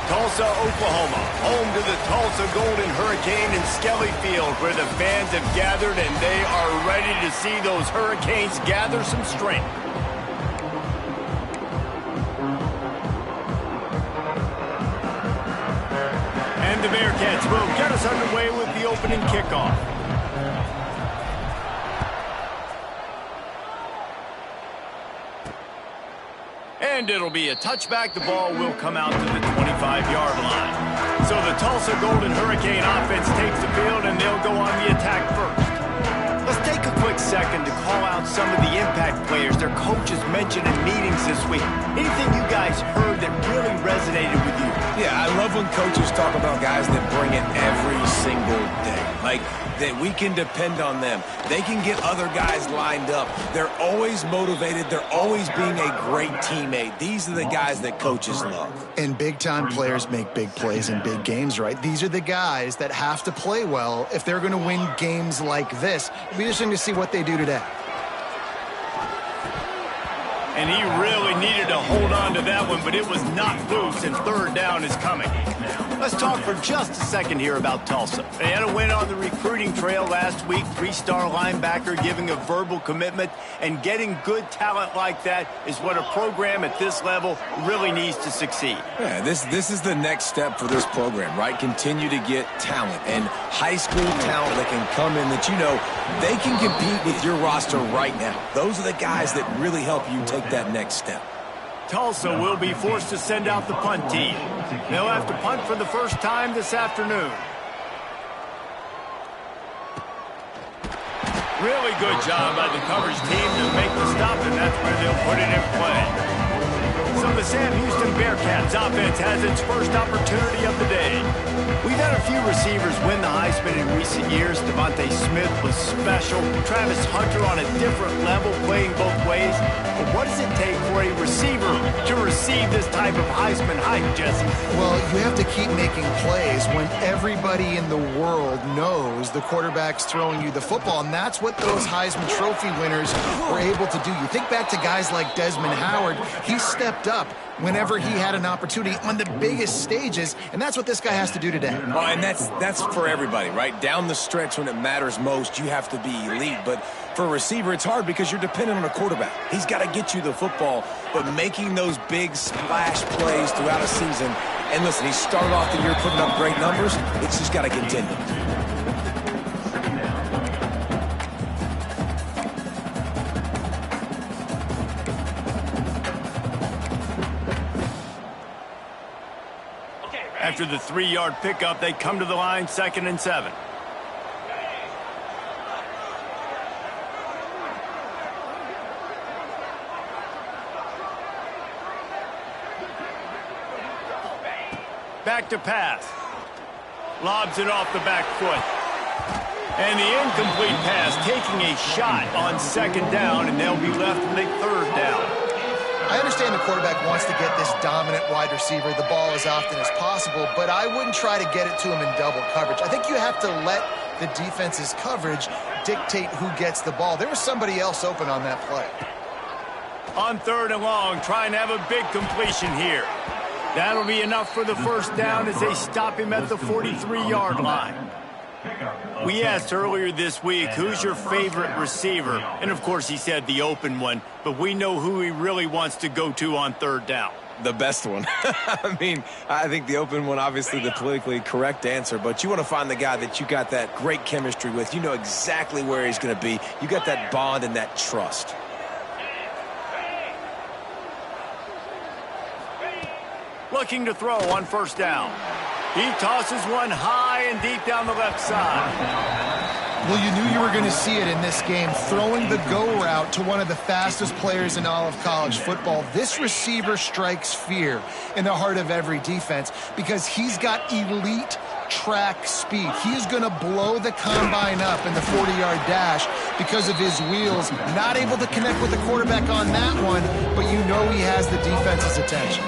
Tulsa, Oklahoma, home to the Tulsa Golden Hurricane in Skelly Field, where the fans have gathered and they are ready to see those Hurricanes gather some strength. And the Bearcats will get us underway with the opening kickoff. And it'll be a touchback. The ball will come out to the 25-yard line. So the Tulsa Golden Hurricane offense takes the field, and they'll go on the attack first. Let's take a quick second to call out some of the impact players their coaches mentioned in meetings this week. Anything you guys heard that really resonated with you? Yeah, I love when coaches talk about guys that bring it every single day. Like, that we can depend on them. They can get other guys lined up. They're always motivated. They're always being a great teammate. These are the guys that coaches love. And big-time players make big plays in big games, right? These are the guys that have to play well if they're going to win games like this. It'll be interesting to see what they do today. And he really needed to hold on to that one, but it was not loose, and third down is coming. Let's talk for just a second here about Tulsa. They had a win on the recruiting trail last week, three-star linebacker giving a verbal commitment, and getting good talent like that is what a program at this level really needs to succeed. Yeah, this is the next step for this program, right? Continue to get talent and high school talent that can come in that, you know, they can compete with your roster right now. Those are the guys that really help you take that next step. Tulsa will be forced to send out the punt team. They'll have to punt for the first time this afternoon. Really good job by the coverage team to make the stop, and that's where they'll put it in play. So the Sam Houston Bearcats offense has its first opportunity of the day. We've had a few receivers win the Heisman in recent years. Devontae Smith was special. Travis Hunter on a different level, playing both ways. But what does it take for a receiver to receive this type of Heisman hype, Jesse? Well, you have to keep making plays when everybody in the world knows the quarterback's throwing you the football, and that's what those Heisman Trophy winners were able to do. You think back to guys like Desmond Howard. He stepped up whenever he had an opportunity on the biggest stages, and that's what this guy has to do today. Oh, and that's for everybody, right? Down the stretch when it matters most, you have to be elite. But for a receiver, it's hard because you're dependent on a quarterback. He's got to get you the football, but making those big splash plays throughout a season. And listen, he started off the year putting up great numbers. It's just got to continue. After the 3-yard pickup, they come to the line, 2nd and 7. Back to pass. Lobs it off the back foot. And the incomplete pass taking a shot on 2nd down, and they'll be left with a 3rd down. I understand the quarterback wants to get this dominant wide receiver the ball as often as possible, but I wouldn't try to get it to him in double coverage. I think you have to let the defense's coverage dictate who gets the ball. There was somebody else open on that play. On 3rd and long, trying to have a big completion here. That'll be enough for the 1st down as they stop him at the 43-yard line. We asked earlier this week, who's your favorite receiver? And, of course, he said the open one, but we know who he really wants to go to on 3rd down. The best one. I mean, I think the open one, obviously the politically correct answer, but you want to find the guy that you got that great chemistry with. You know exactly where he's going to be. You got that bond and that trust. Looking to throw on 1st down. He tosses one high and deep down the left side. Well, you knew you were going to see it in this game, throwing the go route to one of the fastest players in all of college football. This receiver strikes fear in the heart of every defense because he's got elite track speed. He's going to blow the combine up in the 40-yard dash because of his wheels. Not able to connect with the quarterback on that one, but you know he has the defense's attention.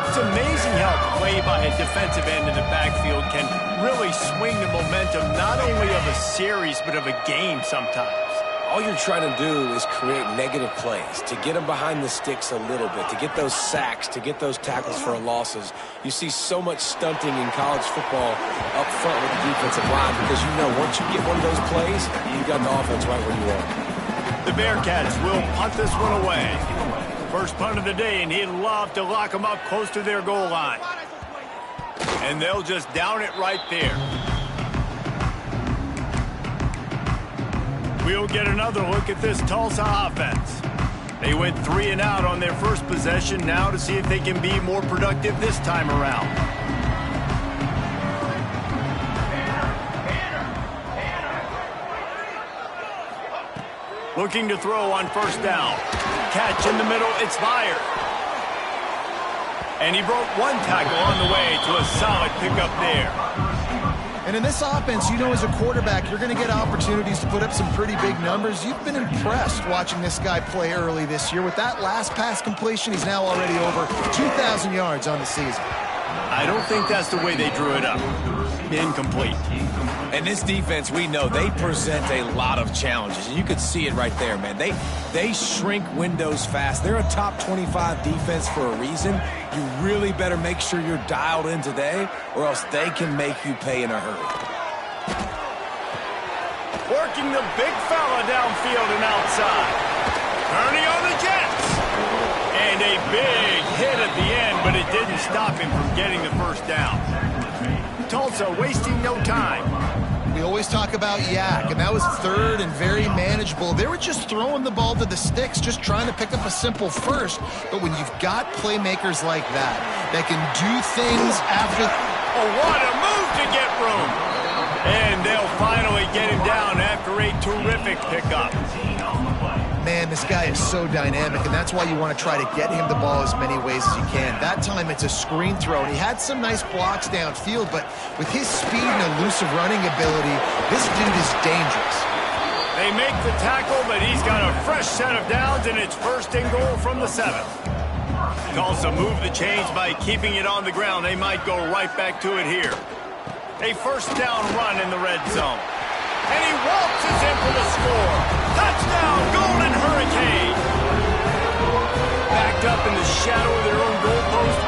It's amazing how play by a defensive end in the backfield can really swing the momentum not only of a series but of a game sometimes. all you're trying to do is create negative plays, to get them behind the sticks a little bit, to get those sacks, to get those tackles for losses. You see so much stunting in college football up front with the defensive line because you know once you get one of those plays, you've got the offense right where you want. The Bearcats will punt this one away. First punt of the day, and he'd love to lock them up close to their goal line. And they'll just down it right there. We'll get another look at this Tulsa offense. They went 3 and out on their first possession, now to see if they can be more productive this time around. Looking to throw on first down. Catch in the middle, it's fired. And he broke one tackle on the way to a solid pickup there. And in this offense, you know as a quarterback, you're going to get opportunities to put up some pretty big numbers. You've been impressed watching this guy play early this year. With that last pass completion, he's now already over 2,000 yards on the season. I don't think that's the way they drew it up. Incomplete. And this defense, we know, they present a lot of challenges. And you could see it right there, man. They shrink windows fast. They're a top 25 defense for a reason. You really better make sure you're dialed in today, or else they can make you pay in a hurry. Working the big fella downfield and outside. Turning on the Jets. And a big hit at the end, but it didn't stop him from getting the first down. Tulsa wasting no time. We always talk about yak, and that was third and very manageable. They were just throwing the ball to the sticks, just trying to pick up a simple first. But when you've got playmakers like that can do things after... Oh, what a move to get room. And they'll finally get him down after a terrific pickup. Man, this guy is so dynamic, and that's why you want to try to get him the ball as many ways as you can. That time, it's a screen throw, and he had some nice blocks downfield, but with his speed and elusive running ability, this dude is dangerous. They make the tackle, but he's got a fresh set of downs, and it's first and goal from the 7th. Tulsa moved the chains by keeping it on the ground. They might go right back to it here. A first down run in the red zone. And he waltzes in for the score. Touchdown, Golden Hurricane. Backed up in the shadow of their own goalpost,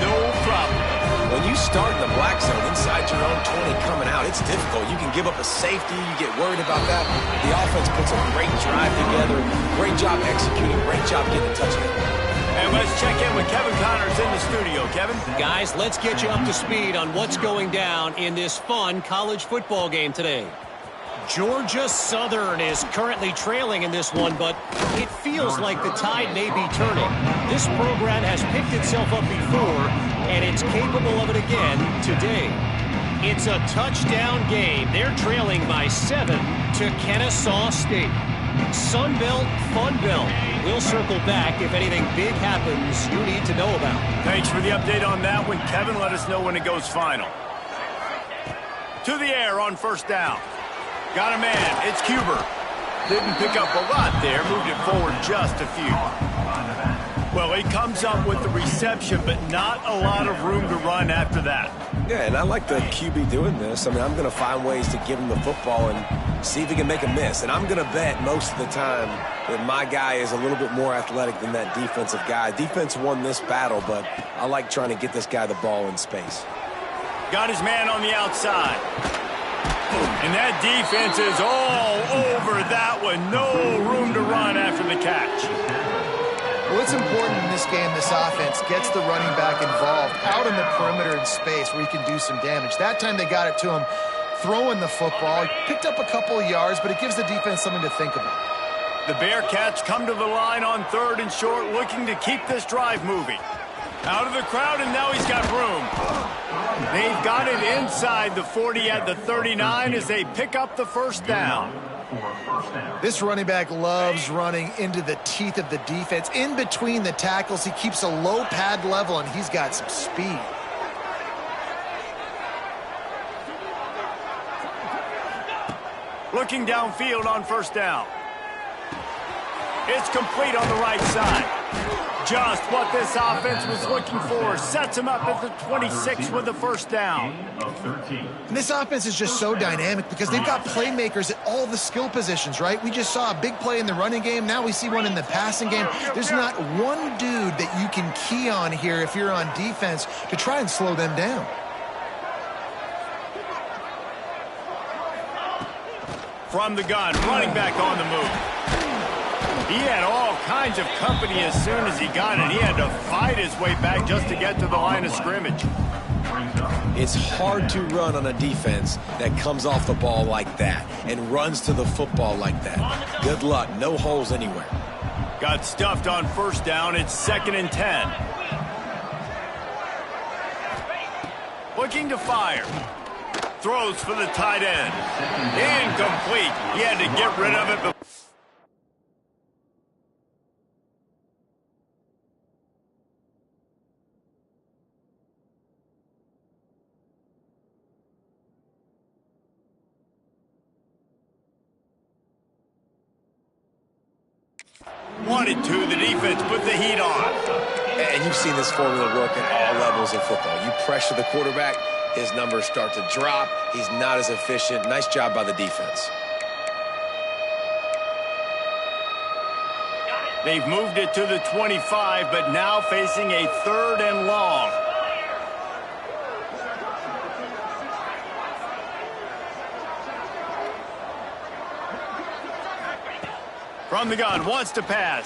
no problem. When you start in the black zone inside your own 20 coming out, it's difficult. You can give up a safety. You get worried about that. The offense puts a great drive together. Great job executing. Great job getting a touchdown. And let's check in with Kevin Connors in the studio. Kevin? Guys, let's get you up to speed on what's going down in this fun college football game today. Georgia Southern is currently trailing in this one, but it feels like the tide may be turning. This program has picked itself up before, and it's capable of it again today. It's a touchdown game. They're trailing by 7 to Kennesaw State. Sunbelt, Funbelt. We'll circle back if anything big happens you need to know about. Thanks for the update on that one, Kevin. Let us know when it goes final. To the air on first down. Got a man. It's Cuber. Didn't pick up a lot there. Moved it forward just a few. Well, he comes up with the reception, but not a lot of room to run after that. Yeah, and I like the QB doing this. I mean, I'm going to find ways to give him the football and see if he can make a miss. And I'm going to bet most of the time that my guy is a little bit more athletic than that defensive guy. Defense won this battle, but I like trying to get this guy the ball in space. Got his man on the outside. And that defense is all over that one. No room to run after the catch. Well, it's important in this game, this offense gets the running back involved out on the perimeter in space where he can do some damage. That time they got it to him throwing the football. He picked up a couple of yards, but it gives the defense something to think about. The Bearcats come to the line on 3rd and short, looking to keep this drive moving. Out of the crowd, and now he's got room. They've got it inside the 40 at the 39 as they pick up the first down. This running back loves running into the teeth of the defense. In between the tackles, he keeps a low pad level, and he's got some speed. Looking downfield on first down. It's complete on the right side. Just what this offense was looking for. Sets him up at the 26 with the first down. And this offense is just so dynamic because they've got playmakers at all the skill positions, right? We just saw a big play in the running game. Now we see one in the passing game. There's not one dude that you can key on here if you're on defense to try and slow them down. From the gun, running back on the move. He had all kinds of company as soon as he got it. He had to fight his way back just to get to the line of scrimmage. It's hard to run on a defense that comes off the ball like that and runs to the football like that. Good luck. No holes anywhere. Got stuffed on first down. It's 2nd and 10. Looking to fire. Throws for the tight end. Incomplete. He had to get rid of it before. Wanted to. The defense put the heat on. And you've seen this formula work at all levels of football. You pressure the quarterback, his numbers start to drop. He's not as efficient. Nice job by the defense. They've moved it to the 25, but now facing a 3rd and long. From the gun, wants to pass.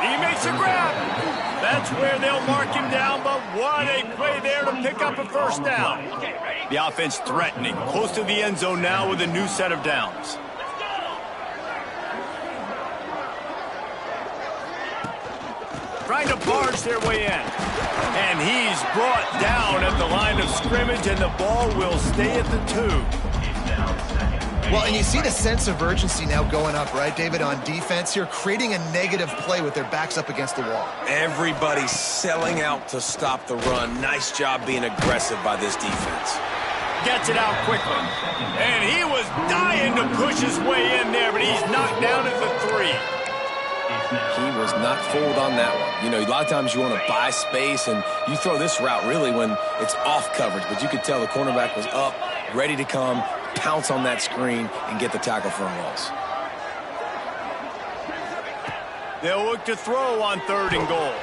He makes a grab. That's where they'll mark him down, but what a play there to pick up a first down. The offense threatening, close to the end zone now with a new set of downs. Trying to barge their way in. And he's brought down at the line of scrimmage, and the ball will stay at the 2. Well, and you see the sense of urgency now going up, right, David, on defense here, creating a negative play with their backs up against the wall. Everybody's selling out to stop the run. Nice job being aggressive by this defense. Gets it out quickly. And he was dying to push his way in there, but he's knocked down at the 3. He was not fooled on that one. You know, a lot of times you want to buy space, and you throw this route really when it's off coverage, but you could tell the cornerback was up, ready to come, pounce on that screen, and get the tackle for a loss. They'll look to throw on 3rd and goal.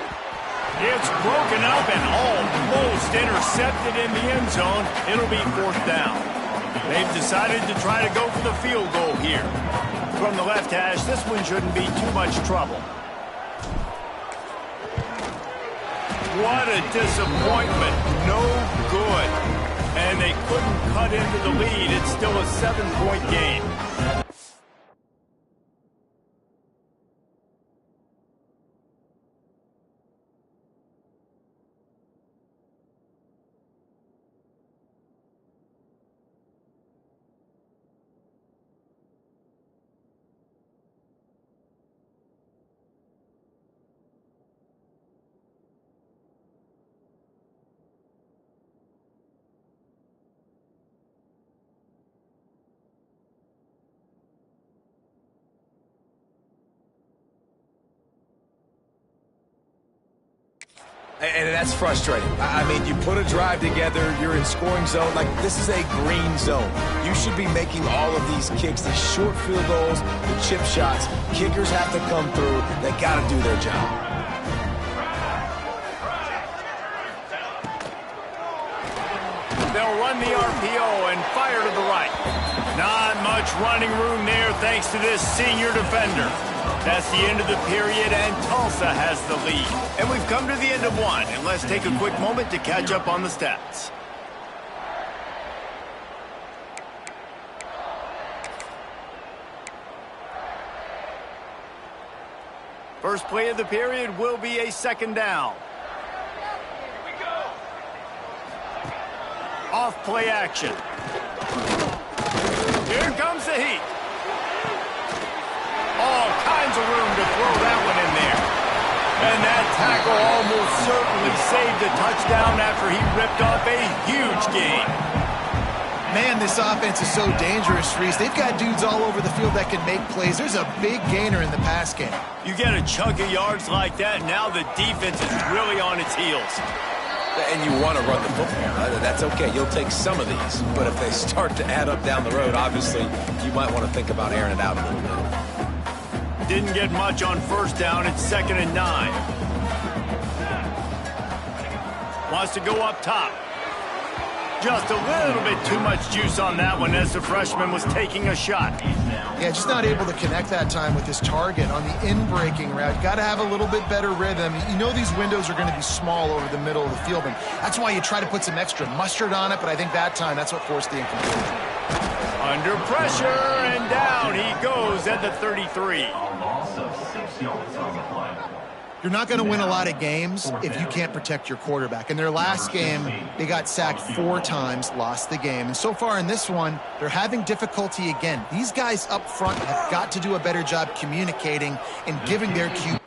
It's broken up and almost intercepted in the end zone. It'll be 4th down. They've decided to try to go for the field goal here. From the left hash, this one shouldn't be too much trouble. What a disappointment. No good. And they couldn't cut into the lead. It's still a 7-point game. And that's frustrating. I mean, you put a drive together, you're in scoring zone. Like, this is a green zone. You should be making all of these kicks, these short field goals, the chip shots. Kickers have to come through. They got to do their job. They'll run the RPO and fire to the right. Not much running room there thanks to this senior defender. That's the end of the period, and Tulsa has the lead. And we've come to the end of one, and let's take a quick moment to catch up on the stats. First play of the period will be a 2nd down. Off play action. Here comes the heat. All kinds of room to throw that one in there. And that tackle almost certainly saved a touchdown after he ripped off a huge gain. Man, this offense is so dangerous, Reese. They've got dudes all over the field that can make plays. There's a big gainer in the pass game. You get a chunk of yards like that, now the defense is really on its heels. And you want to run the football. That's okay. You'll take some of these. But if they start to add up down the road, obviously, you might want to think about airing it out a little bit. Didn't get much on first down. It's 2nd and 9. Wants to go up top. Just a little bit too much juice on that one as the freshman was taking a shot. Yeah, just not able to connect that time with his target on the in-breaking route. Got to have a little bit better rhythm. You know these windows are going to be small over the middle of the field, and that's why you try to put some extra mustard on it, but I think that time that's what forced the incompletion. Under pressure, and down he goes at the 33. You're not going to win a lot of games if you can't protect your quarterback. In their last game, they got sacked 4 times, lost the game. And so far in this one, they're having difficulty again. These guys up front have got to do a better job communicating and giving their cue.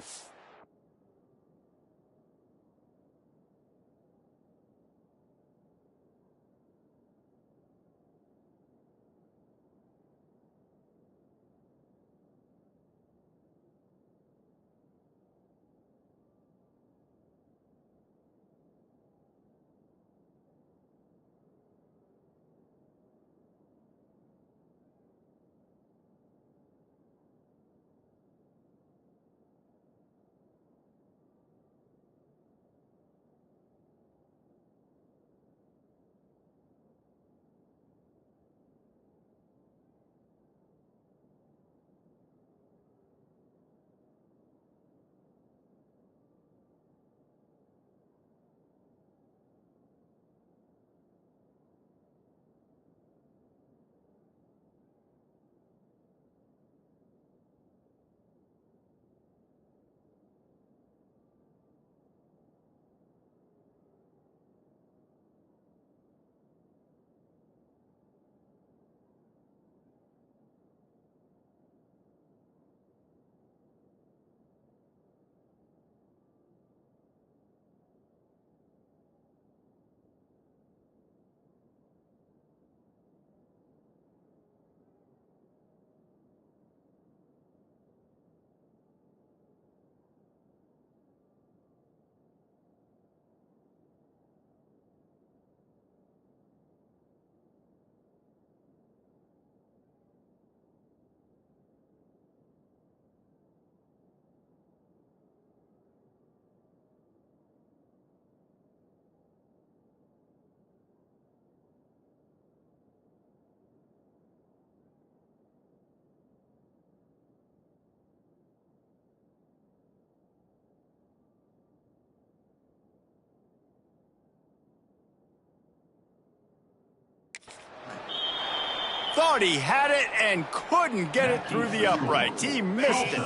Thought he had it and couldn't get it through the uprights. He missed it.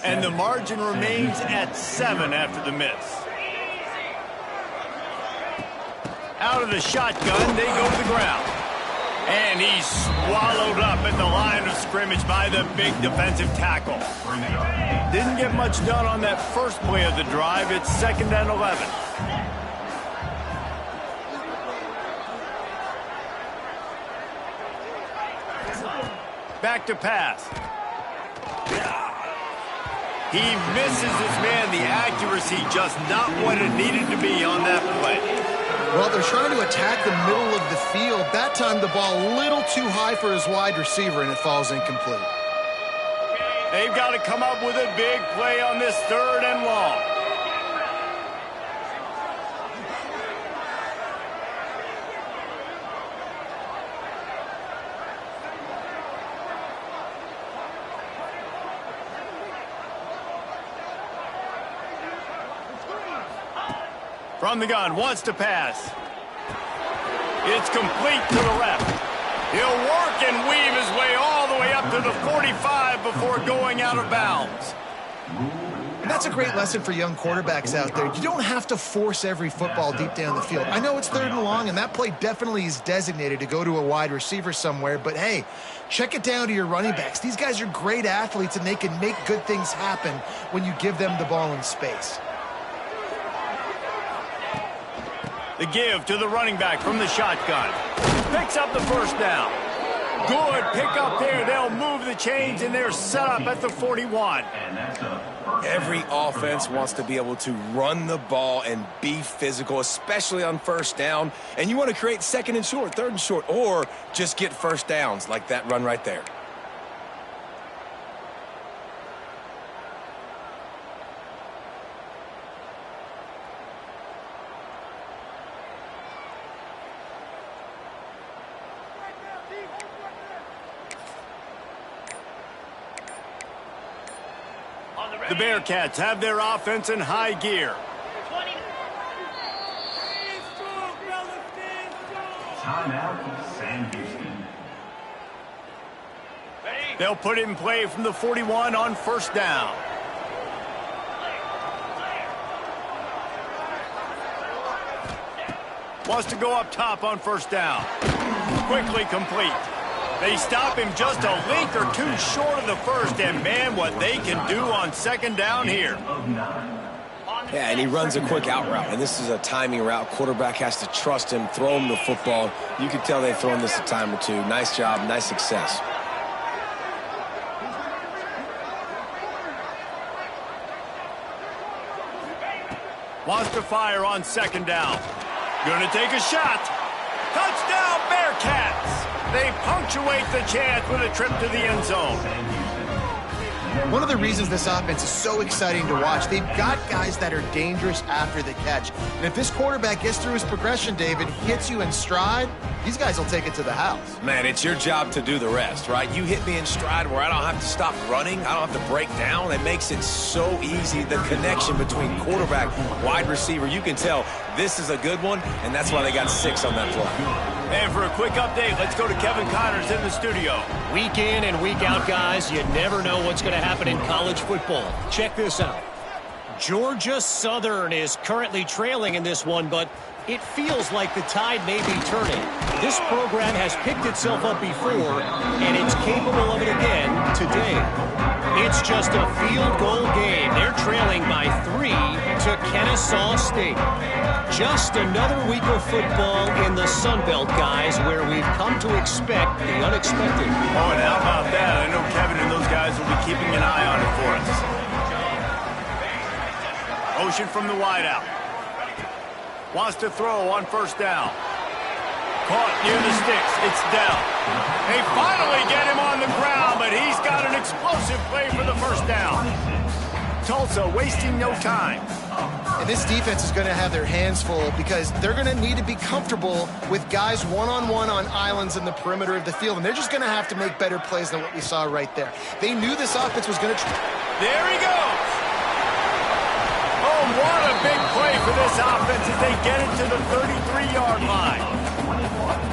And the margin remains at 7 after the miss. Out of the shotgun, they go to the ground. And he's swallowed up at the line of scrimmage by the big defensive tackle. Didn't get much done on that first play of the drive. It's 2nd and 11. Back to pass. He misses his man. The accuracy just not what it needed to be on that play. Well, they're trying to attack the middle of the field. That time the ball a little too high for his wide receiver, and it falls incomplete. They've got to come up with a big play on this 3rd and long. From the gun, wants to pass. It's complete to the left. He'll work and weave his way all the way up to the 45 before going out of bounds. And that's a great lesson for young quarterbacks out there. You don't have to force every football deep down the field. I know it's 3rd and long, and that play definitely is designated to go to a wide receiver somewhere, but hey, check it down to your running backs. These guys are great athletes, and they can make good things happen when you give them the ball in space. The give to the running back from the shotgun. Picks up the first down. Good pickup there. They'll move the chains, and they're set up at the 41. Every offense wants to be able to run the ball and be physical, especially on first down. And you want to create second and short, third and short, or just get first downs like that run right there. The Bearcats have their offense in high gear. Timeout, Sam Houston. They'll put it in play from the 41 on first down. Wants to go up top on first down. Quickly complete. They stop him just a link or two short of the first, and man, what they can do on second down here. Yeah, and he runs a quick out route, and this is a timing route. Quarterback has to trust him, throw him the football. You can tell they've thrown this a time or two. Nice job, nice success. Wants to fire on second down. Gonna take a shot. Touchdown, Bearcats! They punctuate the chance with a trip to the end zone. One of the reasons this offense is so exciting to watch, they've got guys that are dangerous after the catch. And if this quarterback gets through his progression, David, hits you in stride, these guys will take it to the house. Man, it's your job to do the rest, right? You hit me in stride where I don't have to stop running. I don't have to break down. It makes it so easy. The connection between quarterback, wide receiver, you can tell this is a good one, and that's why they got 6 on that play. And for a quick update, let's go to Kevin Connors in the studio. Week in and week out, guys, you never know what's going to happen in college football. Check this out. Georgia Southern is currently trailing in this one, but it feels like the tide may be turning. This program has picked itself up before, and it's capable of it again today. It's just a field goal game. They're trailing by 3 to Kennesaw State. Just another week of football in the Sun Belt, guys, where we've come to expect the unexpected. Oh, and how about that? I know Kevin and those guys will be keeping an eye on it for us. Motion from the wideout. Wants to throw on first down. Caught near the sticks. It's Dell. They finally get him on the ground, but he's got an explosive play for the first down. Tulsa wasting no time. And this defense is going to have their hands full because they're going to need to be comfortable with guys one-on-one on islands in the perimeter of the field. And they're just going to have to make better plays than what we saw right there. They knew this offense was going to... There he goes. Oh, what a big play for this offense as they get it to the 33-yard line.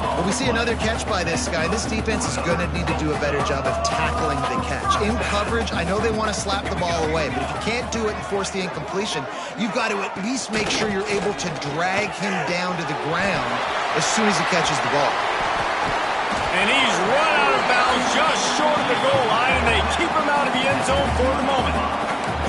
Well, we see another catch by this guy. This defense is going to need to do a better job of tackling the catch. In coverage, I know they want to slap the ball away, but if you can't do it and force the incompletion, you've got to at least make sure you're able to drag him down to the ground as soon as he catches the ball. And he's run out of bounds just short of the goal line, and they keep him out of the end zone for the moment.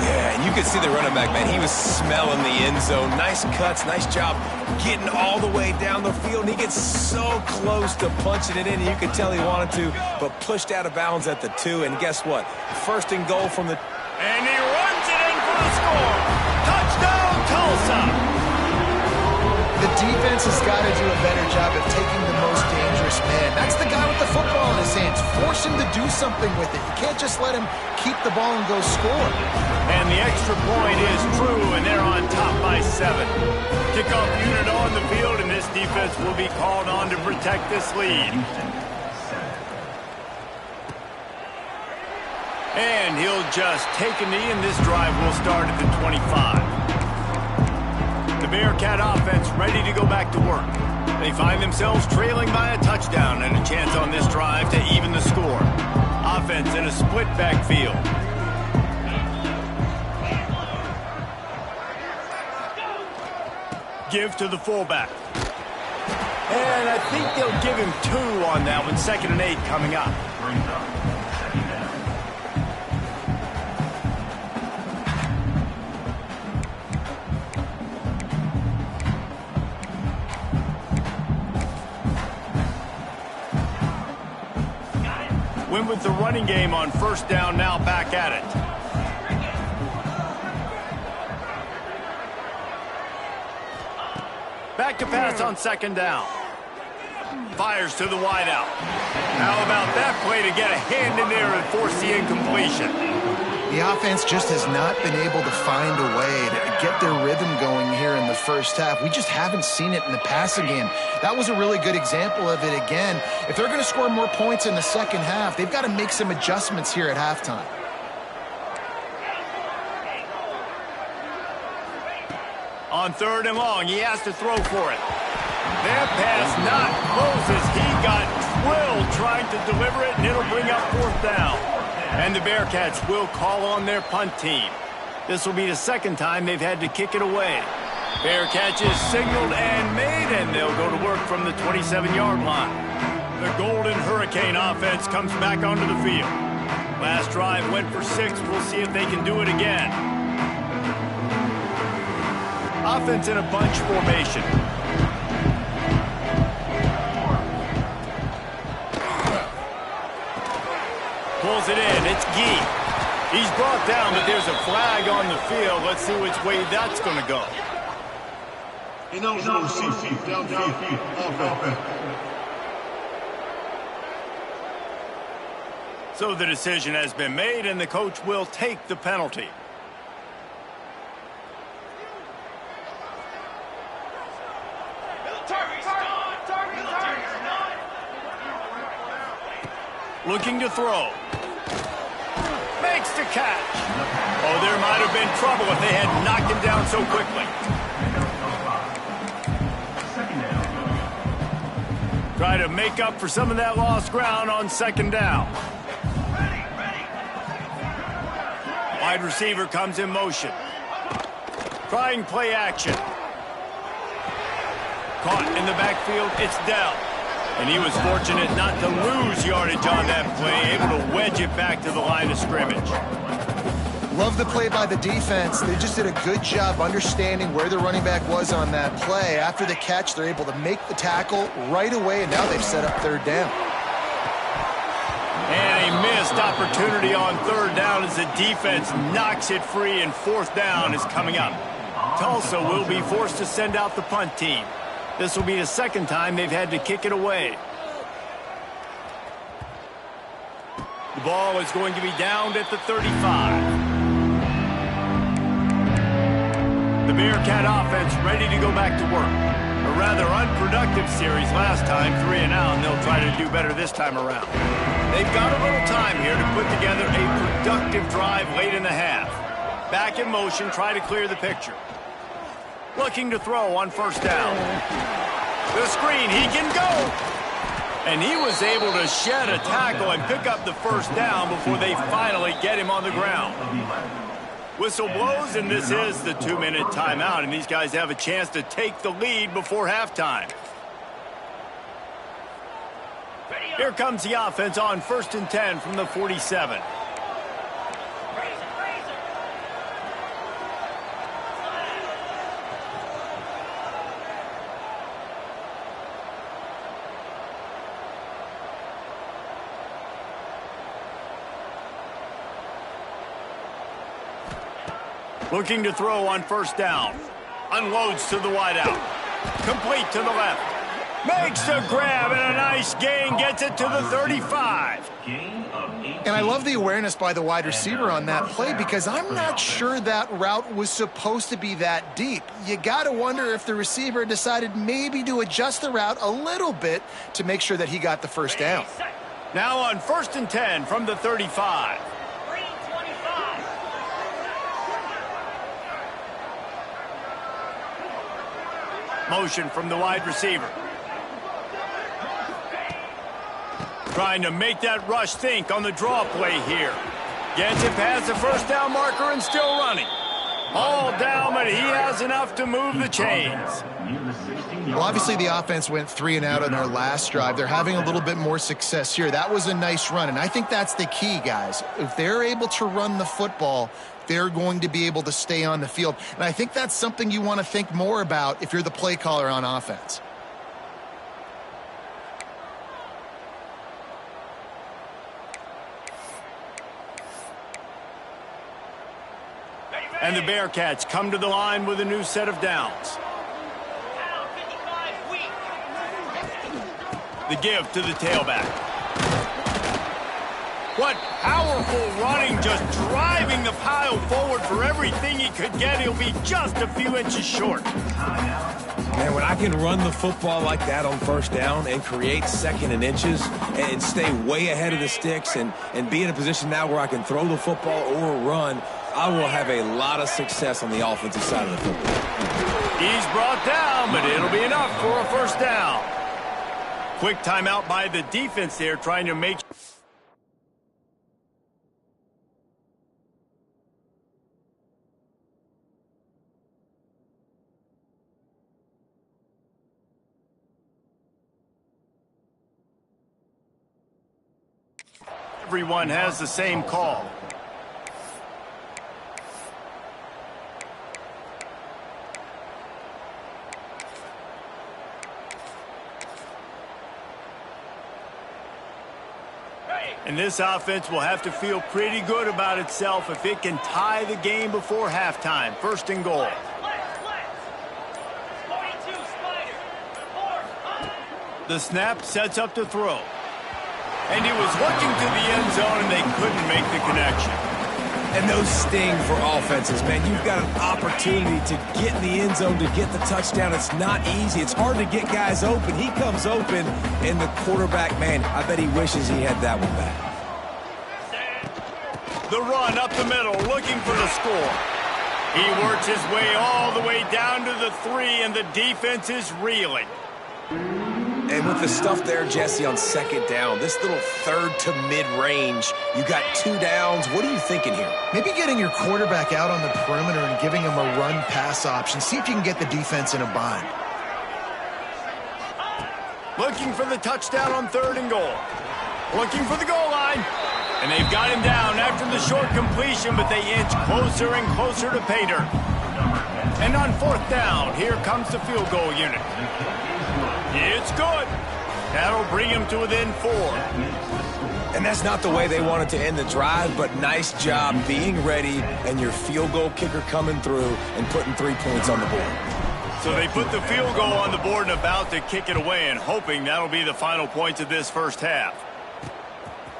Yeah, and you can see the running back, man. He was smelling the end zone. Nice cuts, nice job getting all the way down the field. And he gets so close to punching it in, and you could tell he wanted to, but pushed out of bounds at the 2. And guess what? First and goal from the... And he runs it in for the score. Touchdown, Tulsa. The defense has got to do a better job of taking the most dangerous man. That's the guy with the football in his hands. Force him to do something with it. You can't just let him keep the ball and go score. And the extra point is true, and they're on top by 7. Kickoff unit on the field, and this defense will be called on to protect this lead. And he'll just take a knee, and this drive will start at the 25. The Bearcat offense ready to go back to work. They find themselves trailing by a touchdown and a chance on this drive to even the score. Offense in a split backfield. Give to the fullback. And I think they'll give him 2 on that one. 2nd and 8 coming up. Went with the running game on first down, now back at it. Back to pass on second down. Fires to the wideout. How about that play to get a hand in there and force the incompletion? The offense just has not been able to find a way to get their rhythm going here in the first half. We just haven't seen it in the passing game. That was a really good example of it again. If they're going to score more points in the second half, they've got to make some adjustments here at halftime. On third and long, he has to throw for it. That pass not close as he got drilled trying to deliver it, and it'll bring up fourth down. And the Bearcats will call on their punt team. This will be the second time they've had to kick it away. Bearcats is signaled and made, and they'll go to work from the 27-yard line. The Golden Hurricane offense comes back onto the field. Last drive went for 6. We'll see if they can do it again. Offense in a bunch formation. Pulls it in. It's Gee. He's brought down, but there's a flag on the field. Let's see which way that's going to go. Ineligible CC, downfield, offense. So the decision has been made, and the coach will take the penalty. Looking to throw. Makes the catch. Oh, there might have been trouble if they had knocked him down so quickly. Try to make up for some of that lost ground on second down. Wide receiver comes in motion. Trying play action. Caught in the backfield. It's Dell. And he was fortunate not to lose yardage on that play, able to wedge it back to the line of scrimmage. Love the play by the defense. They just did a good job understanding where the running back was on that play. After the catch, they're able to make the tackle right away, and now they've set up third down. And a missed opportunity on third down as the defense knocks it free, and fourth down is coming up. Tulsa will be forced to send out the punt team. This will be the second time they've had to kick it away. The ball is going to be downed at the 35. The Bearcat offense ready to go back to work. A rather unproductive series last time, 3 and out, and they'll try to do better this time around. They've got a little time here to put together a productive drive late in the half. Back in motion, try to clear the picture. Looking to throw on first down. The screen, he can go. And he was able to shed a tackle and pick up the first down before they finally get him on the ground. Whistle blows, and this is the 2-minute timeout, and these guys have a chance to take the lead before halftime. Here comes the offense on 1st and 10 from the 47. Looking to throw on first down. Unloads to the wideout. Complete to the left. Makes the grab and a nice gain. Gets it to the 35. And I love the awareness by the wide receiver on that play because I'm not sure that route was supposed to be that deep. You got to wonder if the receiver decided maybe to adjust the route a little bit to make sure that he got the first down. Now on 1st and 10 from the 35. Motion from the wide receiver. Trying to make that rush think on the draw play here. Gets it past the first down marker and still running. All down, but he has enough to move the chains. Well, obviously the offense went 3 and out on their last drive. They're having a little bit more success here. That was a nice run, and I think that's the key, guys. If they're able to run the football, they're going to be able to stay on the field. And I think that's something you want to think more about if you're the play caller on offense. And the Bearcats come to the line with a new set of downs. The give to the tailback. What powerful running, just driving the pile forward for everything he could get. He'll be just a few inches short. Man, when I can run the football like that on first down and create second and inches and stay way ahead of the sticks and be in a position now where I can throw the football or run, I will have a lot of success on the offensive side of the football. He's brought down, but it'll be enough for a first down. Quick timeout by the defense there, trying to make... Everyone has the same call. And this offense will have to feel pretty good about itself if it can tie the game before halftime. First and goal. The snap sets up to throw. And he was looking to the end zone, and they couldn't make the connection. And those sting for offenses, man. You've got an opportunity to get in the end zone, to get the touchdown. It's not easy. It's hard to get guys open. He comes open, and the quarterback, man, I bet he wishes he had that one back. The run up the middle, looking for the score. He works his way all the way down to the 3, and the defense is reeling. And with the stuff there, Jesse, on second down, this little third to mid-range, you got 2 downs. What are you thinking here? Maybe getting your quarterback out on the perimeter and giving him a run-pass option. See if you can get the defense in a bind. Looking for the touchdown on 3rd and goal. Looking for the goal line. And they've got him down after the short completion, but they inch closer and closer to pay dirt. And on 4th down, here comes the field goal unit. It's good. That'll bring him to within 4. And that's not the way they wanted to end the drive, but nice job being ready and your field goal kicker coming through and putting 3 points on the board. So they put the field goal on the board and about to kick it away, and hoping that'll be the final points of this first half.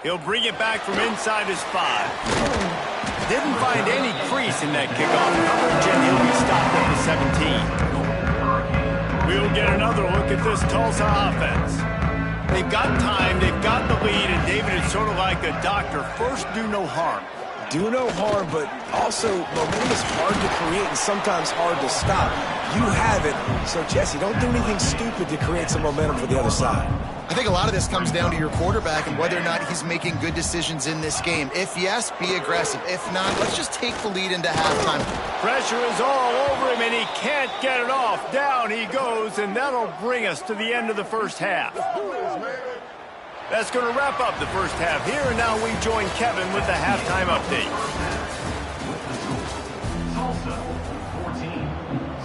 He'll bring it back from inside his 5. Didn't find any crease in that kickoff coverage, and he'll be stopped at the 17. We'll get another look at this Tulsa offense. They've got time, they've got the lead, and David is sort of like a doctor. First, do no harm. Do no harm, but also momentum is hard to create and sometimes hard to stop. You have it, so Jesse, don't do anything stupid to create some momentum for the other side. I think a lot of this comes down to your quarterback and whether or not he's making good decisions in this game. If yes, be aggressive. If not, let's just take the lead into halftime. Pressure is all over him, and he can't get it off. Down he goes, and that'll bring us to the end of the first half. That's going to wrap up the first half here, and now we join Kevin with the halftime update. Tulsa 14,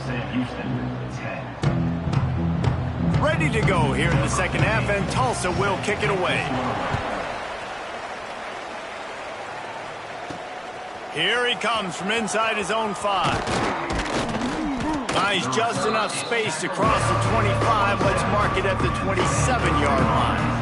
Sam Houston 10. Ready to go here in the second half, and Tulsa will kick it away. Here he comes from inside his own 5. Finds just enough space to cross the 25. Let's mark it at the 27-yard line.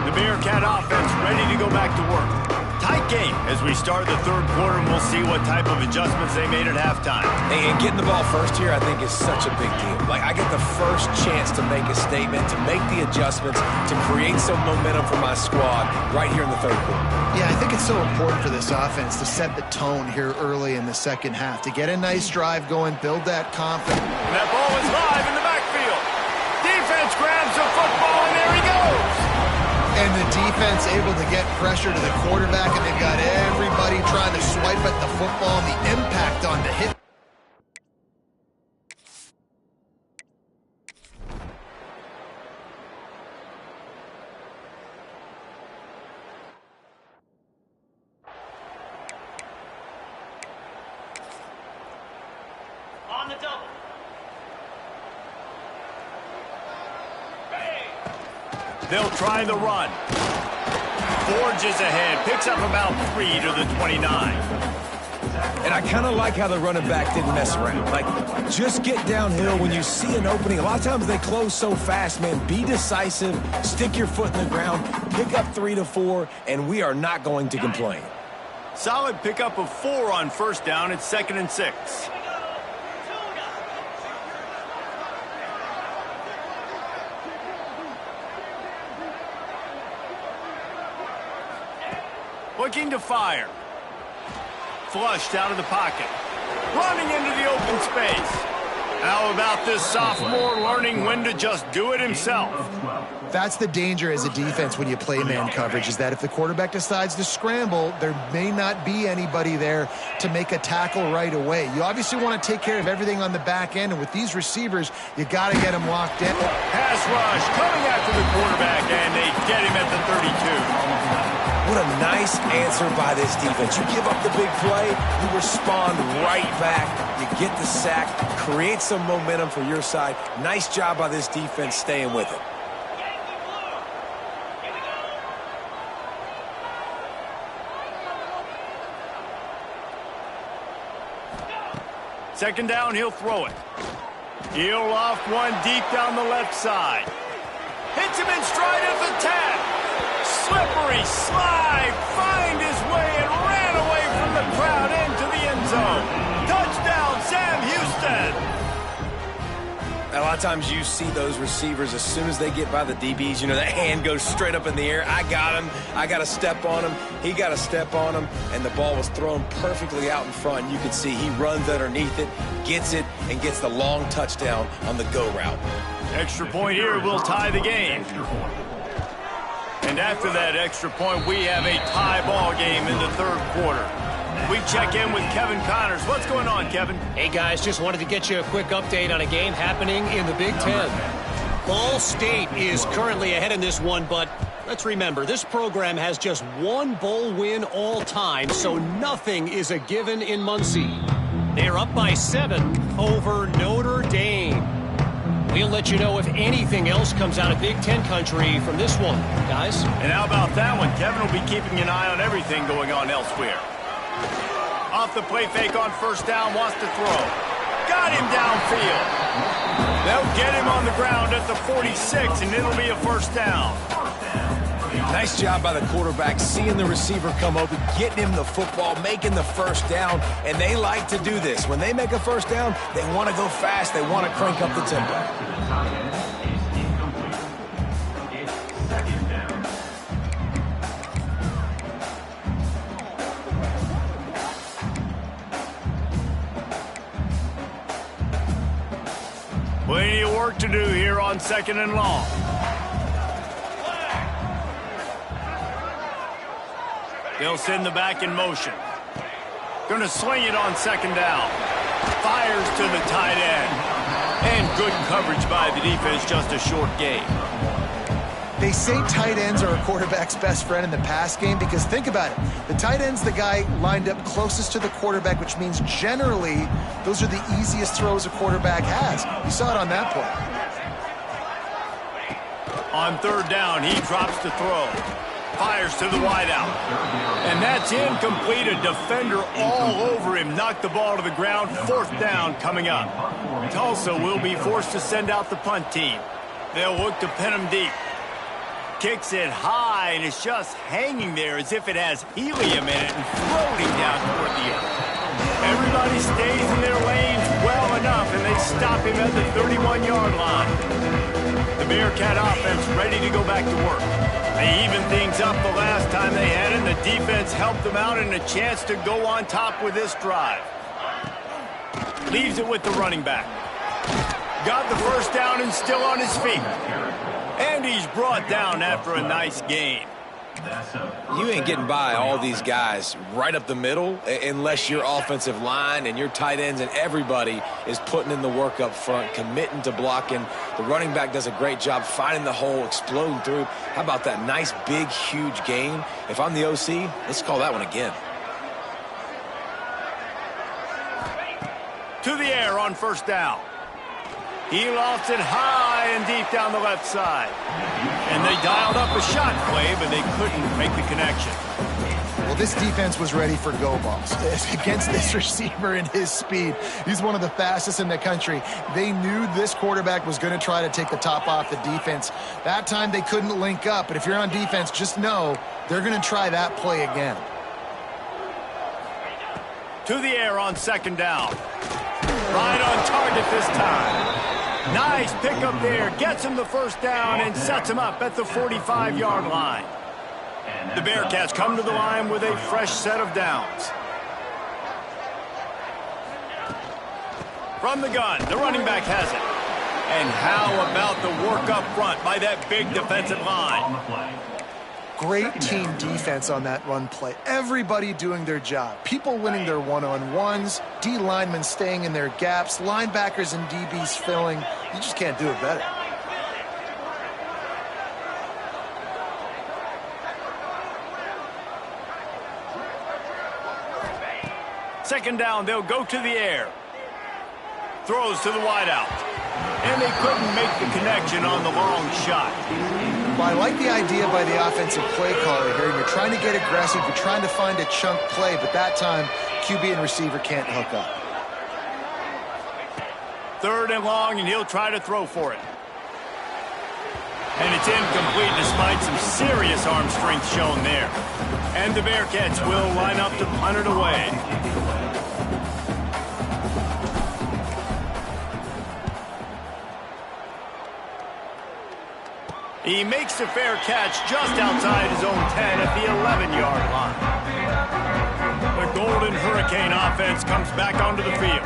The Bearcat offense ready to go back to work. Tight game as we start the third quarter, and we'll see what type of adjustments they made at halftime. And getting the ball first here, I think, is such a big deal. Like, I get the first chance to make a statement, to make the adjustments, to create some momentum for my squad right here in the third quarter. Yeah, I think it's so important for this offense to set the tone here early in the second half, to get a nice drive going, build that confidence. And that ball is live in the backfield. Defense grabs the football, and there he goes. And the defense able to get pressure to the quarterback, and they've got everybody trying to swipe at the football, and the impact on the hit. On the double. They'll try the run. Forges ahead, picks up about 3 to the 29. And I kind of like how the running back didn't mess around. Like, just get downhill when you see an opening. A lot of times they close so fast, man. Be decisive, stick your foot in the ground, pick up 3 to 4, and we are not going to complain. Solid pickup of 4 on first down. It's 2nd and 6. Looking to fire. Flushed out of the pocket. Running into the open space. How about this sophomore learning when to just do it himself? That's the danger as a defense when you play man coverage, is that if the quarterback decides to scramble, there may not be anybody there to make a tackle right away. You obviously want to take care of everything on the back end, and with these receivers, you got to get them locked in. Pass rush coming after the quarterback, and they get him at the 32. What a nice answer by this defense. You give up the big play, you respond right back, you get the sack, create some momentum for your side. Nice job by this defense staying with it. Second down, he'll throw it. He'll off one deep down the left side. Hits him in stride at the 10. Slippery slide, find his way and ran away from the crowd into the end zone. Touchdown, Sam Houston. A lot of times you see those receivers, as soon as they get by the DBs, you know, that hand goes straight up in the air. I got him. I got to step on him. He got to step on him. And the ball was thrown perfectly out in front. You can see he runs underneath it, gets it, and gets the long touchdown on the go route. Extra point here will tie the game. And after that extra point, we have a tie ball game in the third quarter. We check in with Kevin Connors. What's going on, Kevin? Hey, guys, just wanted to get you a quick update on a game happening in the Big Ten. Ball State is currently ahead in this one, but let's remember, this program has just one bowl win all time, so nothing is a given in Muncie. They're up by 7 over Notre Dame. We'll let you know if anything else comes out of Big Ten country from this one, guys. And how about that one? Kevin will be keeping an eye on everything going on elsewhere. Off the play fake on first down, wants to throw. Got him downfield. They'll get him on the ground at the 46, and it'll be a first down. Nice job by the quarterback, seeing the receiver come open, getting him the football, making the first down, and they like to do this. When they make a first down, they want to go fast, they want to crank up the tempo. Plenty of work to do here on 2nd and long. They'll send the back in motion. Going to sling it on 2nd down. Fires to the tight end. And good coverage by the defense, just a short gain. They say tight ends are a quarterback's best friend in the pass game because think about it. The tight end's the guy lined up closest to the quarterback, which means generally those are the easiest throws a quarterback has. You saw it on that play. On 3rd down, he drops to throw. Fires to the wideout. And that's incomplete. A defender all over him. Knocked the ball to the ground. 4th down coming up. Tulsa will be forced to send out the punt team. They'll look to pin him deep. Kicks it high, and it's just hanging there as if it has helium in it and floating down toward the earth. Everybody stays in their lanes well enough, and they stop him at the 31-yard line. The Bearcat offense ready to go back to work. They evened things up the last time they had it, and the defense helped them out and a chance to go on top with this drive. Leaves it with the running back. Got the first down and still on his feet. And he's brought down after a nice gain. You ain't getting by all these guys right up the middle unless your offensive line and your tight ends and everybody is putting in the work up front, committing to blocking. The running back does a great job finding the hole, exploding through. How about that nice, big, huge gain? If I'm the OC, let's call that one again. To the air on first down. He lofts it high and deep down the left side. And they dialed up a shot play, but they couldn't make the connection. Well, Well, this defense was ready for go balls. Against this receiver and his speed, he's one of the fastest in the country. They knew this quarterback was going to try to take the top off the defense. That time they couldn't link up, but if you're on defense, just know they're going to try that play again. To the air on second down. Right on target this time. Nice pickup there. Gets him the first down and sets him up at the 45-yard line. The Bearcats come to the line with a fresh set of downs. From the gun, the running back has it. And how about the work up front by that big defensive line? Great team defense on that run play. Everybody doing their job. People winning their one-on-ones, D linemen staying in their gaps, linebackers and DBs filling. You just can't do it better. Second down, they'll go to the air. Throws to the wideout. And they couldn't make the connection on the long shot. Well, I like the idea by the offensive play caller here. You're trying to get aggressive. You're trying to find a chunk play, but that time, QB and receiver can't hook up. Third and long, and he'll try to throw for it. And it's incomplete despite some serious arm strength shown there. And the Bearcats will line up to punt it away. He makes a fair catch just outside his own 10 at the 11-yard line. The Golden Hurricane offense comes back onto the field.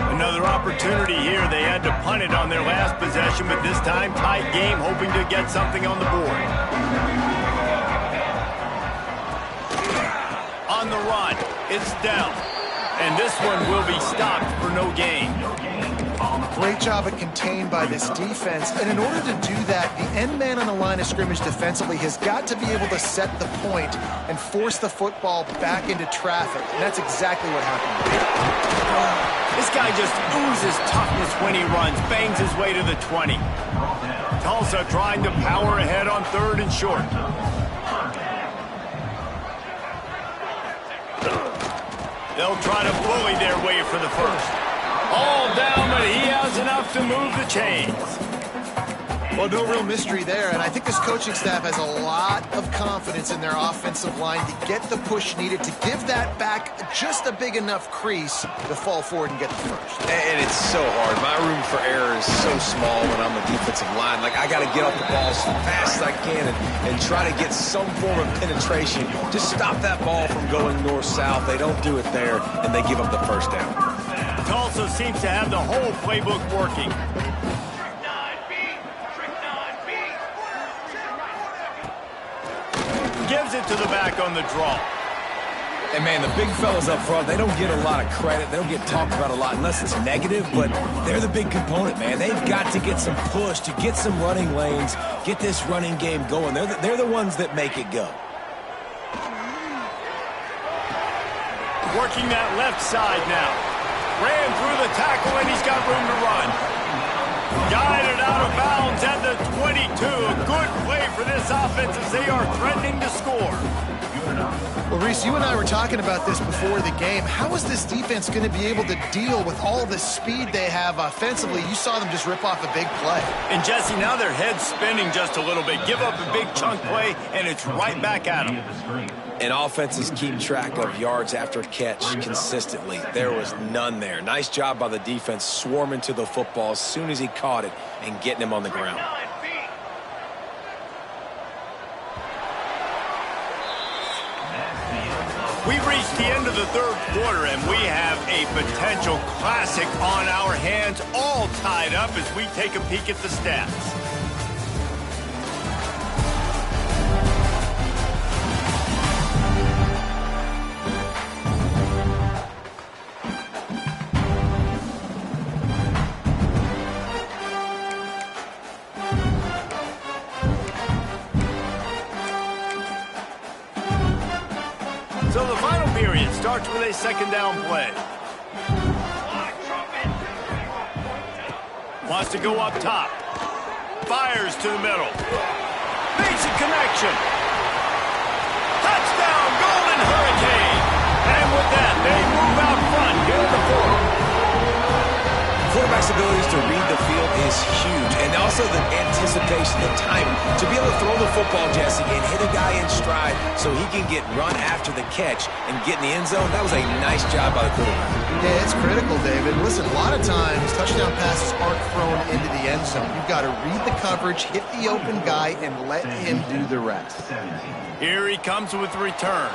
Another opportunity here. They had to punt it on their last possession, but this time tight game, hoping to get something on the board. On the run, it's Dell. And this one will be stopped for no gain. Great job at contained by this defense. And in order to do that, the end man on the line of scrimmage defensively has got to be able to set the point and force the football back into traffic. And that's exactly what happened. This guy just oozes toughness when he runs, bangs his way to the 20. Tulsa trying to power ahead on third and short. They'll try to bully their way for the first. All down, but he has enough to move the chains. Well, no real mystery there, and I think this coaching staff has a lot of confidence in their offensive line to get the push needed to give that back just a big enough crease to fall forward and get the first. And it's so hard. My room for error is so small when I'm a defensive line. Like, I got to get off the ball as fast as I can and try to get some form of penetration. Just stop that ball from going north-south. They don't do it there, and they give up the first down. Tulsa seems to have the whole playbook working. Gives it to the back on the draw. And, man, the big fellas up front, they don't get a lot of credit. They don't get talked about a lot unless it's negative, but they're the big component, man. They've got to get some push, to get some running lanes, get this running game going. They're the ones that make it go. Working that left side now. Ran through the tackle, and he's got room to run. Guided out of bounds at the 22. A good play for this offense as they are threatening to score. Well, Reese, you and I were talking about this before the game. How is this defense going to be able to deal with all the speed they have offensively? You saw them just rip off a big play. And, Jesse, now their head's spinning just a little bit. Give up a big chunk play, and it's right back at them. And offenses keep track of yards after catch consistently. There was none there. Nice job by the defense swarming to the football as soon as he caught it and getting him on the ground. We've reached the end of the third quarter, and we have a potential classic on our hands, all tied up as we take a peek at the stats. So the final period starts with a second down play. Wants to go up top. Fires to the middle. Makes a connection. Touchdown, Golden Hurricane! with that, they move out front here in the fourth. Quarterback's abilities to read the field is huge, and also the anticipation, the timing. To be able to throw the football, Jesse, and hit a guy in stride so he can get run after the catch and get in the end zone, that was a nice job by the quarterback. Yeah, it's critical, David. Listen, a lot of times touchdown passes aren't thrown into the end zone. You've got to read the coverage, hit the open guy, and let him do the rest. Here he comes with the return.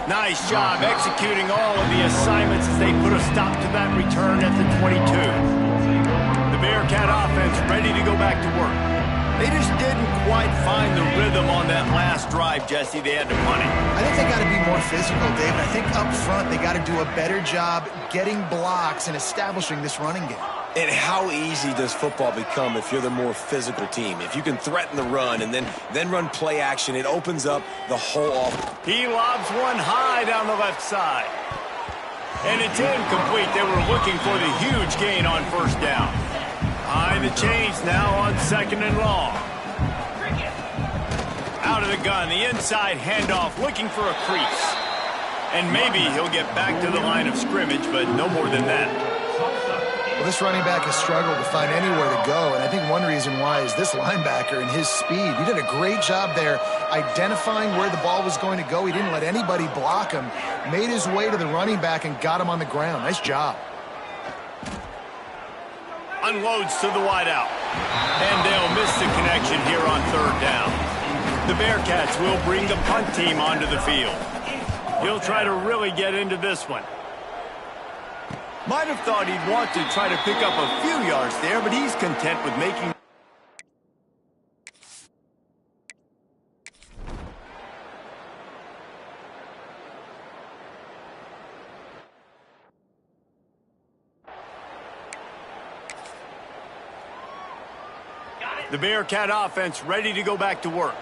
Nice job executing all of the assignments as they put a stop to that return at the 22. The Bearcat offense ready to go back to work. They just didn't quite find the rhythm on that last drive, Jesse. They had to punt it. I think they got to be more physical, David. I think up front they got to do a better job getting blocks and establishing this running game. And how easy does football become if you're the more physical team? If you can threaten the run and then run play action, it opens up the whole offense. He lobs one high down the left side. And it's incomplete. They were looking for the huge gain on first down. Behind the chains now on second and long. Out of the gun, the inside handoff, looking for a crease. And maybe he'll get back to the line of scrimmage, but no more than that. Well, this running back has struggled to find anywhere to go, and I think one reason why is this linebacker and his speed. He did a great job there identifying where the ball was going to go. He didn't let anybody block him, made his way to the running back and got him on the ground. Nice job. Unloads to the wideout. And they'll miss the connection here on third down. The Bearcats will bring the punt team onto the field. He'll try to really get into this one. Might have thought he'd want to try to pick up a few yards there, but he's content with making... The Bearcat offense ready to go back to work.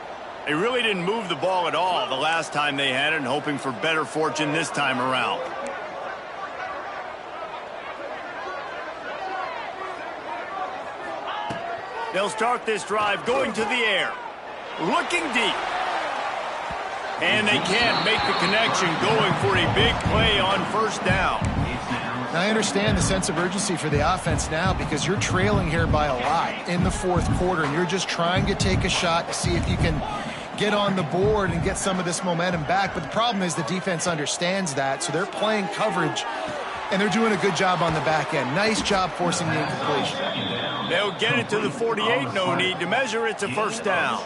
They really didn't move the ball at all the last time they had it, and hoping for better fortune this time around. They'll start this drive going to the air. Looking deep. And they can't make the connection, going for a big play on first down. Now, I understand the sense of urgency for the offense now because you're trailing here by a lot in the fourth quarter, and you're just trying to take a shot to see if you can get on the board and get some of this momentum back. But the problem is the defense understands that, so they're playing coverage, and they're doing a good job on the back end. Nice job forcing the incompletion. They'll get it to the 48, no need to measure. It's a first down.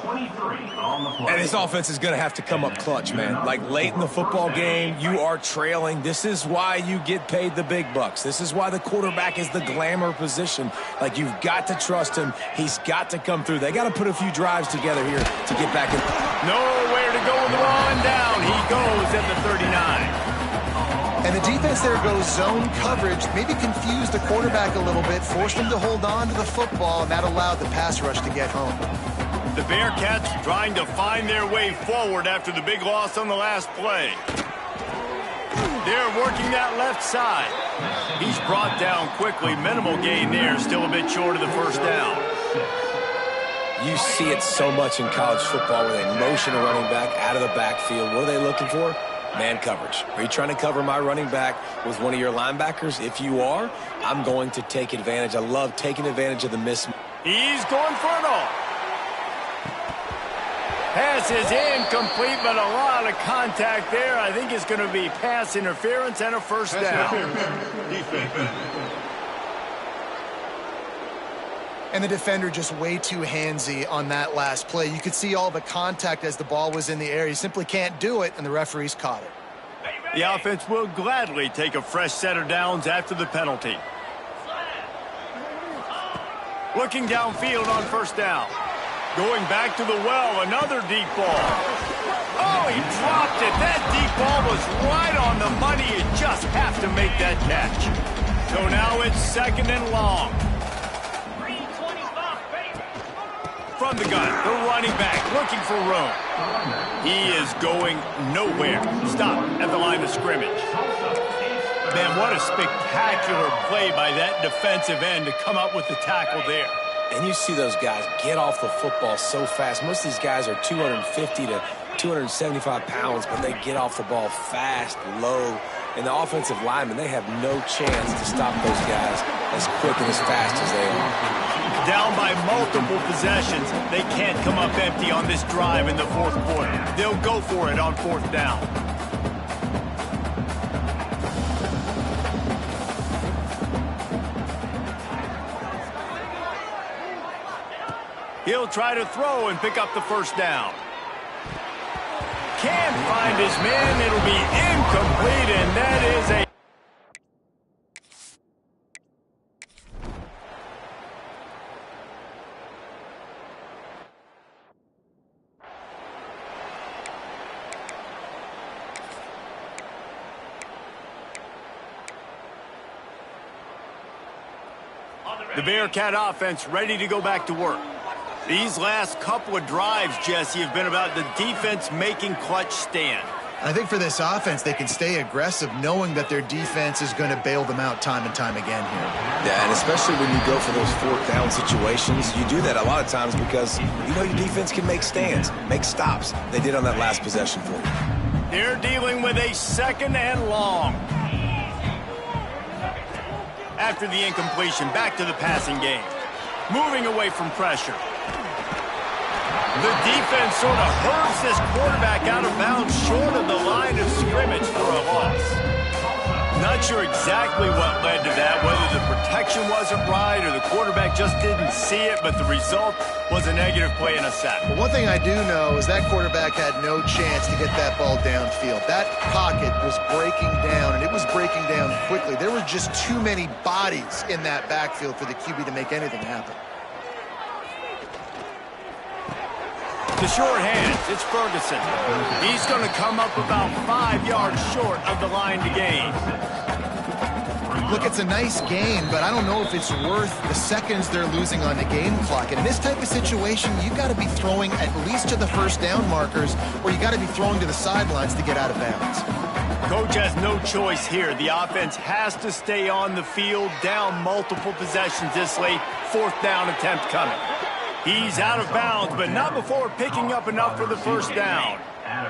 And this offense is going to have to come up clutch, man. Like late in the football game, you are trailing. This is why you get paid the big bucks. This is why the quarterback is the glamour position. Like, you've got to trust him. He's got to come through. They got to put a few drives together here to get back in. Nowhere to go with the ball, and down he goes at the 39. And the defense there goes zone coverage, maybe confused the quarterback a little bit, forced him to hold on to the football, and that allowed the pass rush to get home. The Bearcats trying to find their way forward after the big loss on the last play. They're working that left side. He's brought down quickly. Minimal gain there, still a bit short of the first down. You see it so much in college football where they motion a running back out of the backfield. What are they looking for? Man coverage. Are you trying to cover my running back with one of your linebackers? If you are, I'm going to take advantage. I love taking advantage of the miss. He's going for it all. Pass is incomplete, but a lot of contact there. I think it's going to be pass interference and a first down. And the defender just way too handsy on that last play. You could see all the contact as the ball was in the air. He simply can't do it, and the referees caught it. The offense will gladly take a fresh set of downs after the penalty. Looking downfield on first down. Going back to the well, another deep ball. Oh, he dropped it. That deep ball was right on the money. You just have to make that catch. So now it's second and long. From the gun, the running back looking for room. He is going nowhere. Stop at the line of scrimmage. Man, what a spectacular play by that defensive end to come up with the tackle there. And you see those guys get off the football so fast. Most of these guys are 250 to 275 pounds, but they get off the ball fast, low. And the offensive linemen, they have no chance to stop those guys as quick and as fast as they are. Down by multiple possessions, they can't come up empty on this drive in the fourth quarter. They'll go for it on fourth down. He'll try to throw and pick up the first down. Can't find his man. It'll be incomplete, and that is a... The Bearcat offense ready to go back to work. These last couple of drives, Jesse, have been about the defense making clutch stand. I think for this offense, they can stay aggressive knowing that their defense is going to bail them out time and time again here. Yeah, and especially when you go for those fourth down situations, you do that a lot of times because you know your defense can make stands, make stops. They did on that last possession for you. They're dealing with a second and long. After the incompletion, back to the passing game. Moving away from pressure. The defense sort of hurls this quarterback out of bounds short of the line of scrimmage for a loss. Not sure exactly what led to that, whether the protection wasn't right or the quarterback just didn't see it, but the result was a negative play and a sack. But one thing I do know is that quarterback had no chance to get that ball downfield. That pocket was breaking down, and it was breaking down quickly. There were just too many bodies in that backfield for the QB to make anything happen. The short hands, it's Ferguson. He's going to come up about 5 yards short of the line to gain. Look, it's a nice gain, but I don't know if it's worth the seconds they're losing on the game clock. And in this type of situation, you've got to be throwing at least to the first down markers, or you got to be throwing to the sidelines to get out of bounds. Coach has no choice here. The offense has to stay on the field, down multiple possessions this late. Fourth down attempt coming. He's out of bounds, but not before picking up enough for the first down.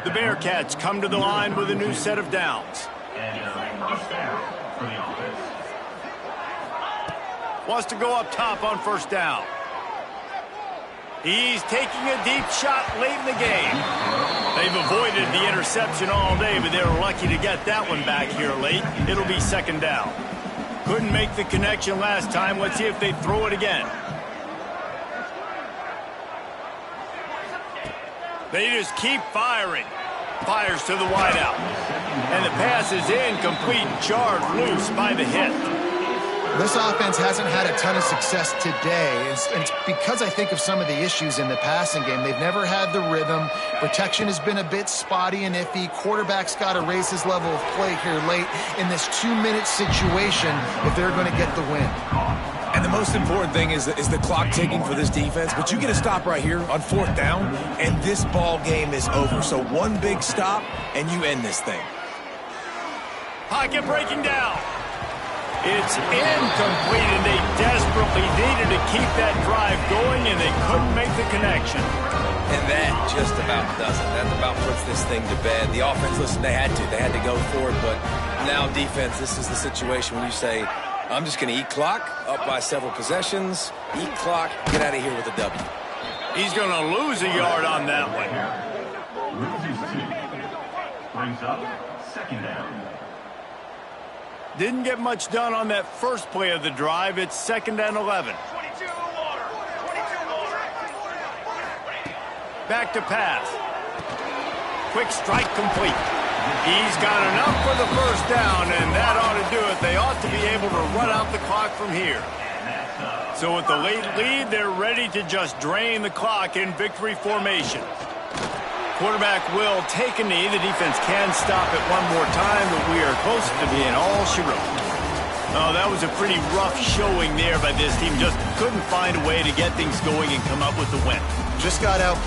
The Bearcats come to the line with a new set of downs. Wants to go up top on first down. He's taking a deep shot late in the game. They've avoided the interception all day, but they were lucky to get that one back here late. It'll be second down. Couldn't make the connection last time. Let's see if they throw it again. They just keep firing. Fires to the wideout. And the pass is incomplete, jarred loose by the hit. This offense hasn't had a ton of success today. It's because I think of some of the issues in the passing game. They've never had the rhythm. Protection has been a bit spotty and iffy. Quarterback's got to raise his level of play here late in this 2-minute situation if they're going to get the win. And the most important thing is the clock ticking for this defense. But you get a stop right here on fourth down, and this ball game is over. So one big stop, and you end this thing. Pocket breaking down. It's incomplete, and they desperately needed to keep that drive going, and they couldn't make the connection. And that just about does it. That about puts this thing to bed. The offense, listen, they had to go for it, but now defense, this is the situation when you say, I'm just going to eat clock, up by several possessions, eat clock, get out of here with a W. He's going to lose a yard on that one. Loses 2. Brings up second down. Didn't get much done on that first play of the drive. It's second and 11. Back to pass. Quick strike complete. He's got enough for the first down, and that ought to do it. They ought to be able to run out the clock from here. So with the late lead, they're ready to just drain the clock in victory formation. Quarterback will take a knee. The defense can stop it one more time, but we are close to being all she wrote. Oh, that was a pretty rough showing there by this team. Just couldn't find a way to get things going and come up with the win. Just got outplayed.